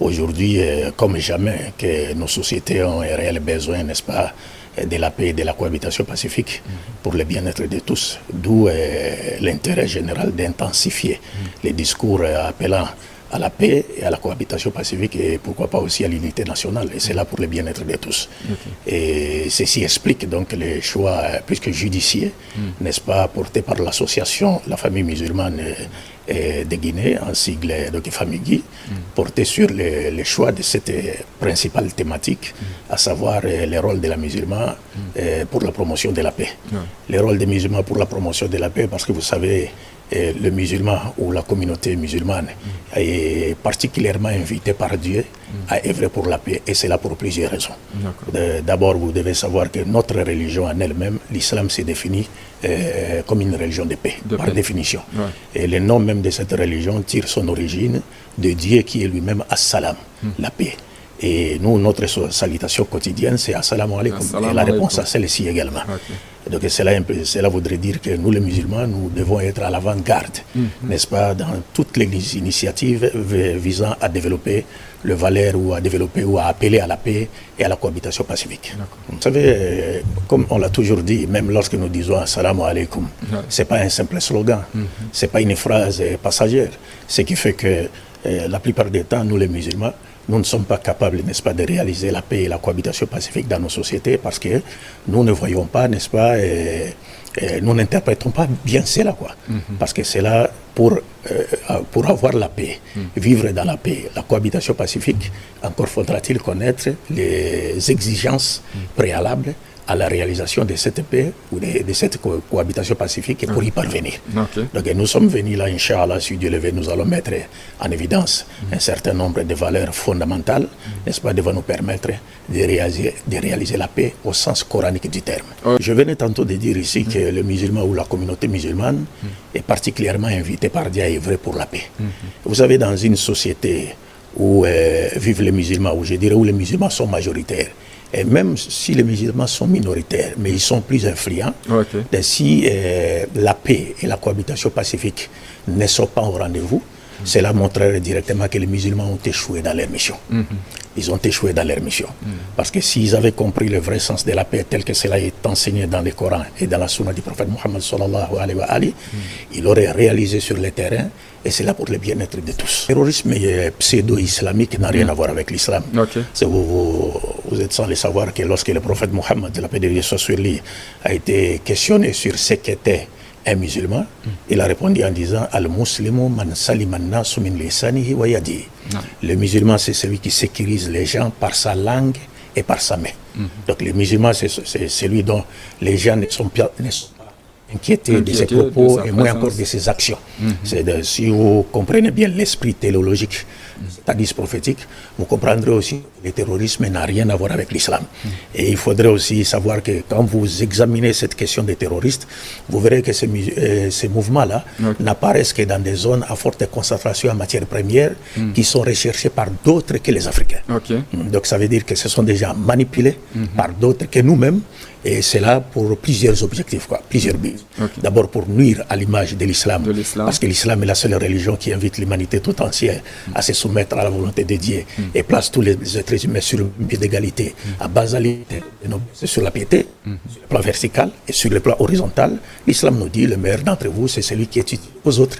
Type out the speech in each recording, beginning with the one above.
aujourd'hui, comme jamais, que nos sociétés ont un réel besoin, n'est-ce pas, de la paix et de la cohabitation pacifique pour le bien-être de tous. D'où l'intérêt général d'intensifier les discours appelant à la paix et à la cohabitation pacifique et pourquoi pas aussi à l'unité nationale. Et c'est là pour le bien-être de tous. Et ceci explique donc les choix plus que judiciaires, n'est-ce pas, portés par l'association La Famille musulmane de Guinée, en sigle donc Famigui, portés sur les choix de cette principale thématique, à savoir le rôle de la musulmane pour la promotion de la paix. Le rôle des musulmans pour la promotion de la paix, parce que vous savez, le musulman ou la communauté musulmane est particulièrement invité par Dieu à œuvrer pour la paix, et c'est là pour plusieurs raisons. D'abord, vous devez savoir que notre religion en elle-même, l'islam, s'est défini comme une religion de paix, par définition. Et le nom même de cette religion tire son origine de Dieu qui est lui-même As-Salam, la paix. Et nous, notre salutation quotidienne, c'est Assalamu alaikum. Et la réponse à celle-ci également. Donc cela voudrait dire que nous, les musulmans, nous devons être à l'avant-garde, n'est-ce pas, dans toutes les initiatives visant à développer le valeur ou à développer ou à appeler à la paix et à la cohabitation pacifique. Vous savez, comme on l'a toujours dit, même lorsque nous disons Assalamu alaikum, c'est pas un simple slogan, c'est pas une phrase passagère. Ce qui fait que la plupart des temps, nous les musulmans, nous ne sommes pas capables, n'est-ce pas, de réaliser la paix et la cohabitation pacifique dans nos sociétés parce que nous ne voyons pas, n'est-ce pas, nous n'interprétons pas bien cela, quoi. Parce que c'est là pour avoir la paix, vivre dans la paix, la cohabitation pacifique, encore faudra-t-il connaître les exigences préalables à la réalisation de cette paix ou de cette cohabitation pacifique et pour y parvenir. Donc nous sommes venus là, Inch'Allah, si Dieu le veut, nous allons mettre en évidence un certain nombre de valeurs fondamentales, n'est-ce pas, devant nous permettre de réaliser la paix au sens coranique du terme. Je venais tantôt de dire ici que le musulman ou la communauté musulmane est particulièrement invité par Dieu à œuvrer pour la paix. Vous savez, dans une société où vivent les musulmans, où je dirais où les musulmans sont majoritaires, et même si les musulmans sont minoritaires, mais ils sont plus influents, si la paix et la cohabitation pacifique ne sont pas au rendez-vous, cela montrerait directement que les musulmans ont échoué dans leur mission. Ils ont échoué dans leur mission. Parce que s'ils avaient compris le vrai sens de la paix tel que cela est enseigné dans le Coran et dans la sunna du prophète Mohammed sallallahu alayhi wa alihi, ils l'auraient réalisé sur le terrain, et c'est là pour le bien-être de tous. Le terrorisme pseudo-islamique n'a rien à voir avec l'islam. Vous êtes sans le savoir que lorsque le prophète Mohammed, la paix de Dieu soit sur lui, a été questionné sur ce qu'était un musulman, il a répondu en disant Al-Muslimu man salima an-nasu min lisanihi wa yadihi. Le musulman, c'est celui qui sécurise les gens par sa langue et par sa main. Donc le musulman, c'est celui dont les gens ne sont pas inquiétés de ses propos et moins encore de ses actions. Si vous comprenez bien l'esprit théologique, c'est-à-dire prophétique, vous comprendrez aussi que le terrorisme n'a rien à voir avec l'islam. Et il faudrait aussi savoir que quand vous examinez cette question des terroristes, vous verrez que ces mouvements-là n'apparaissent que dans des zones à forte concentration en matières premières qui sont recherchées par d'autres que les Africains. Donc ça veut dire que ce sont des gens manipulés par d'autres que nous-mêmes. Et c'est là pour plusieurs objectifs, plusieurs buts. D'abord pour nuire à l'image de l'islam, parce que l'islam est la seule religion qui invite l'humanité tout entière à se soumettre à la volonté de Dieu et place tous les êtres humains sur le pied d'égalité, à basalité sur la piété, sur le plan vertical et sur le plan horizontal. L'islam nous dit le meilleur d'entre vous, c'est celui qui est utile aux autres.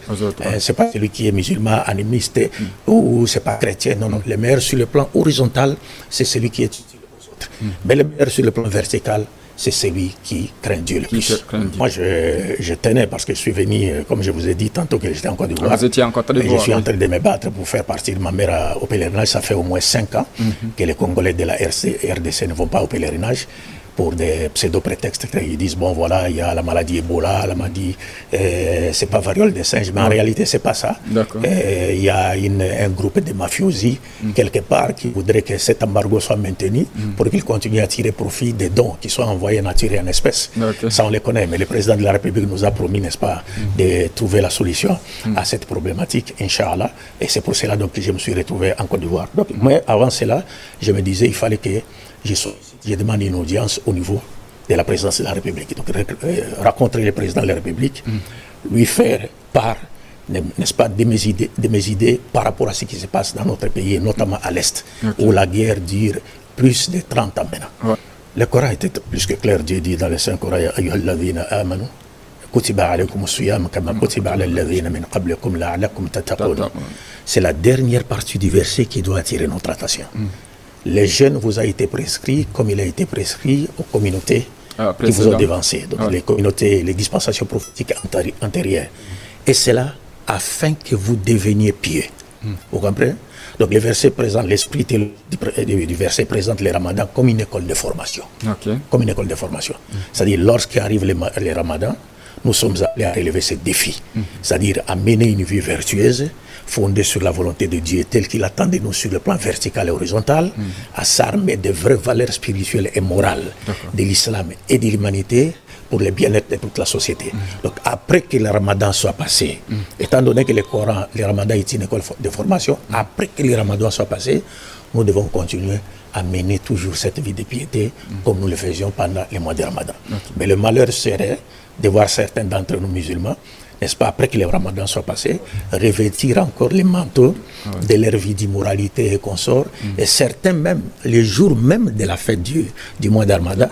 C'est pas celui qui est musulman, animiste ou c'est pas chrétien. Non, le meilleur sur le plan horizontal, c'est celui qui est utile aux autres. Mais le meilleur sur le plan vertical, c'est celui qui craint Dieu le plus. Moi, je tenais, parce que je suis venu, comme je vous ai dit tantôt que j'étais en Côte d'Ivoire. Vous étiez en Côte d'Ivoire. Je suis en train de me battre pour faire partir ma mère au pèlerinage. Ça fait au moins 5 ans que les Congolais de la RDC ne vont pas au pèlerinage pour des pseudo-prétextes. Ils disent, bon voilà, il y a la maladie Ebola, la maladie, c'est pas variole des singes, mais en réalité, c'est pas ça. Il y a un groupe de mafiosi, quelque part, qui voudrait que cet embargo soit maintenu pour qu'ils continuent à tirer profit des dons qui sont envoyés nature en espèces. Ça, on les connaît, mais le président de la République nous a promis, n'est-ce pas, de trouver la solution à cette problématique, Inch'Allah. Et c'est pour cela donc, que je me suis retrouvé en Côte d'Ivoire. Donc, moi, avant cela, je me disais, il fallait que je demande une audience au niveau de la présidence de la République. Donc, rencontrer le président de la République, lui faire part n'est-ce pas, de mes idées par rapport à ce qui se passe dans notre pays, notamment à l'Est, où la guerre dure plus de 30 ans maintenant. Ouais. Le Coran était plus que clair. Dieu dit dans le Saint-Coran, c'est la dernière partie du verset qui doit attirer notre attention. Les jeûnes vous a été prescrit comme il a été prescrit aux communautés qui vous ont dévancé, donc les communautés, les dispensations prophétiques antérieures. Et c'est là afin que vous deveniez pieux. Vous comprenez? Donc le verset présente, l'esprit du verset présente le ramadan comme une école de formation. Comme une école de formation. C'est-à-dire, lorsqu'arrive le ramadan, nous sommes appelés à relever ce défi. C'est-à-dire à mener une vie vertueuse, fondée sur la volonté de Dieu, telle qu'il attend de nous sur le plan vertical et horizontal, à s'armer de vraies valeurs spirituelles et morales de l'islam et de l'humanité, pour le bien-être de toute la société. Donc après que le ramadan soit passé, étant donné que le ramadan est une école de formation, après que le ramadan soit passé, nous devons continuer à mener toujours cette vie de piété comme nous le faisions pendant les mois de ramadan. Mais le malheur serait de voir certains d'entre nous musulmans, n'est-ce pas, après que le ramadan soit passé, revêtir encore les manteaux de leur vie d'immoralité et consorts. Et certains même, les jours même de la fête du mois de ramadan,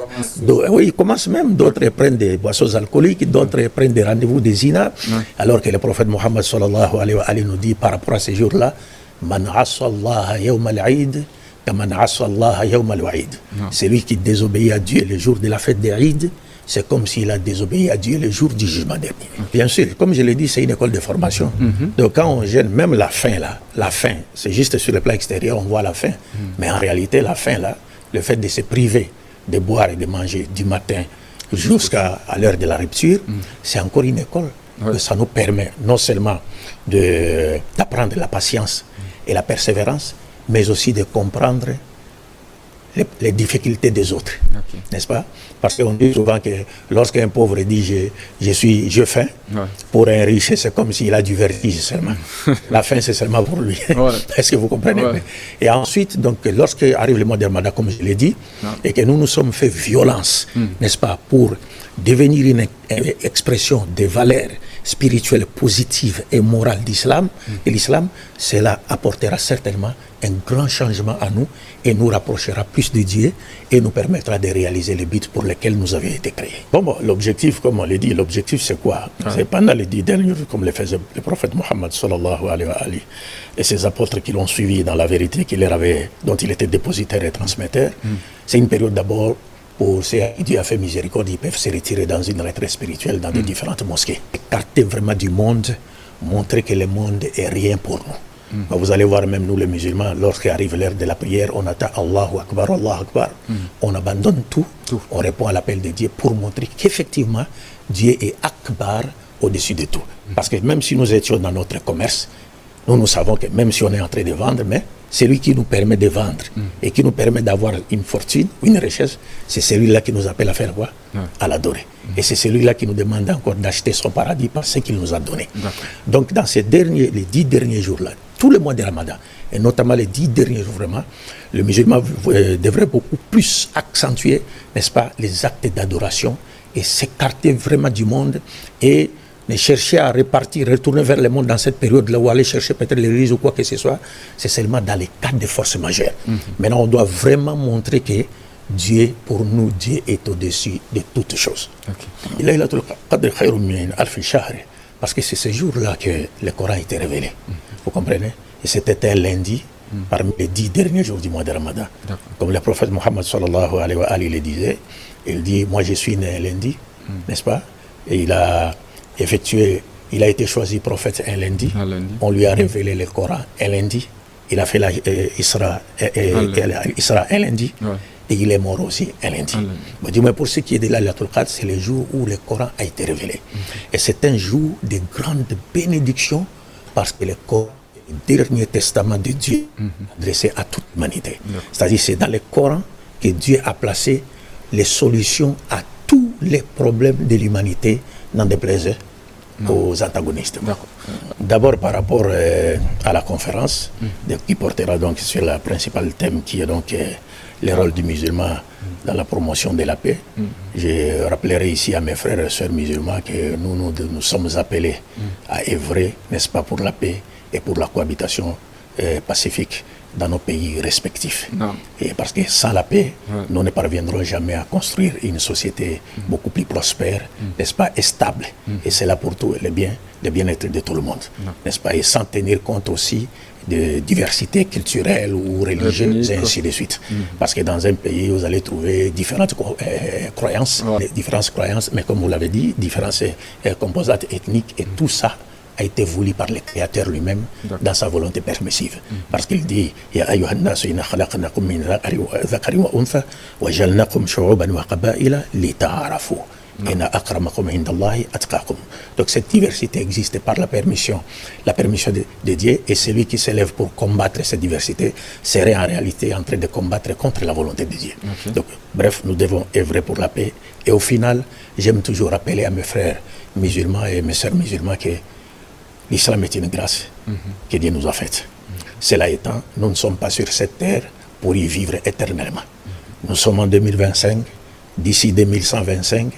ils commencent même, d'autres prennent des boissons alcooliques, d'autres prennent des rendez-vous des zina, alors que le prophète Mohammed sallallahu alayhi wa sallam nous dit par rapport à ces jours-là, Man asa Allah yawm al-Eid, kaman asa Allah yawm al-Wa'id. C'est lui qui désobéit à Dieu le jour de la fête d'Eid, c'est comme s'il a désobéi à Dieu le jour du jugement dernier. Bien sûr, comme je l'ai dit, c'est une école de formation. Donc quand on gêne, même la faim, c'est juste sur le plan extérieur, on voit la faim. Mais en réalité, la faim, le fait de se priver de boire et de manger du matin jusqu'à l'heure de la rupture, c'est encore une école. Ça nous permet non seulement d'apprendre la patience et la persévérance, mais aussi de comprendre les difficultés des autres, n'est-ce pas? Parce qu'on dit souvent que lorsqu'un pauvre dit je faim, pour un riche, c'est comme s'il a du vertige seulement. La faim, c'est seulement pour lui. Est-ce que vous comprenez? Et ensuite, donc, lorsque arrive le mois de Ramadan, comme je l'ai dit, et que nous nous sommes fait violence, n'est-ce pas, pour devenir une expression des valeurs spirituelles positives et morales d'islam, et l'islam, cela apportera certainement un grand changement à nous et nous rapprochera plus de Dieu et nous permettra de réaliser les buts pour lesquels nous avions été créés. Bon, l'objectif, comme on l'a dit, l'objectif c'est quoi? C'est pendant les 10 derniers jours, comme le faisait le prophète Mohammed sallallahu alayhi wa sallam et ses apôtres qui l'ont suivi dans la vérité dont il était dépositaire et transmetteur. C'est une période d'abord où Dieu a fait miséricorde, ils peuvent se retirer dans une retraite spirituelle dans de différentes mosquées. Écarter vraiment du monde, montrer que le monde est rien pour nous. Vous allez voir, même nous les musulmans, lorsqu'arrive l'heure de la prière, on attend Allahu Akbar, Allahu Akbar. On abandonne tout, on répond à l'appel de Dieu pour montrer qu'effectivement, Dieu est Akbar au-dessus de tout. Parce que même si nous étions dans notre commerce, nous savons que même si on est en train de vendre, mais c'est lui qui nous permet de vendre et qui nous permet d'avoir une fortune, une richesse, c'est celui-là qui nous appelle à faire quoi? À l'adorer. Et c'est celui-là qui nous demande encore d'acheter son paradis par ce qu'il nous a donné. Donc dans les 10 derniers jours-là, tout le mois de Ramadan, et notamment les 10 derniers jours vraiment, le musulman devrait beaucoup plus accentuer, n'est-ce pas, les actes d'adoration et s'écarter vraiment du monde et ne chercher à retourner vers le monde dans cette période-là ou aller chercher peut-être l'église ou quoi que ce soit, c'est seulement dans les cas de force majeure. Maintenant, on doit vraiment montrer que Dieu, pour nous, Dieu est au-dessus de toutes choses. Parce que c'est ce jour-là que le Coran a été révélé. Vous comprenez? Et c'était un lundi parmi les 10 derniers jours du mois de Ramadan. Comme le prophète Mohammed sallallahu alayhi wa sallam le disait, il dit, moi je suis né un lundi, n'est-ce pas? Et il a été choisi prophète un lundi. On lui a révélé le Coran un lundi. Il a fait l'Isra un lundi. Et il est mort aussi un lundi. Mais pour ce qui est de Laylatul Qadr, c'est le jour où le Coran a été révélé. Et c'est un jour de grande bénédiction parce que le Coran est le dernier testament de Dieu adressé à toute l'humanité. C'est-à-dire c'est dans le Coran que Dieu a placé les solutions à tous les problèmes de l'humanité, n'en déplaise aux antagonistes. D'abord par rapport à la conférence qui portera donc sur le principal thème qui est donc le rôle du musulman dans la promotion de la paix. Je rappellerai ici à mes frères et sœurs musulmans que nous sommes appelés à œuvrer, n'est-ce pas, pour la paix et pour la cohabitation pacifique dans nos pays respectifs. Et parce que sans la paix, nous ne parviendrons jamais à construire une société beaucoup plus prospère, n'est-ce pas, et stable. Et c'est là pour tout le bien-être de tout le monde, n'est-ce pas, et sans tenir compte aussi de diversité culturelle ou religieuse, et ainsi de suite. Parce que dans un pays, vous allez trouver différentes croyances, mais comme vous l'avez dit, différentes composantes ethniques, et tout ça a été voulu par le Créateur lui-même dans sa volonté permissive. Parce qu'il dit Ya ayyuhan nasu inna khalaqnakum min dhakarin wa untha wa jalnakum shu'uban wa qaba'ila lita'arafu inna akramakum indallahi atqakum. Donc cette diversité existe par la permission de Dieu, et celui qui s'élève pour combattre cette diversité serait en réalité en train de combattre contre la volonté de Dieu. Donc bref, nous devons œuvrer pour la paix, et au final, j'aime toujours rappeler à mes frères musulmans et mes sœurs musulmans que l'islam est une grâce que Dieu nous a faite. Cela étant, nous ne sommes pas sur cette terre pour y vivre éternellement. Nous sommes en 2025, d'ici 2125,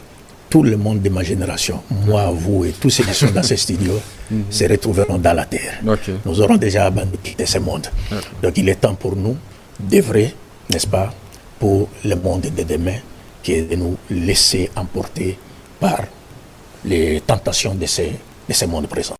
tout le monde de ma génération, moi, vous et tous ceux qui sont dans ces studios, se retrouveront dans la terre. Nous aurons déjà abandonné ce monde. Donc il est temps pour nous d'œuvrer, n'est-ce pas, pour le monde de demain, qui est de nous laisser emporter par les tentations de ce monde présent.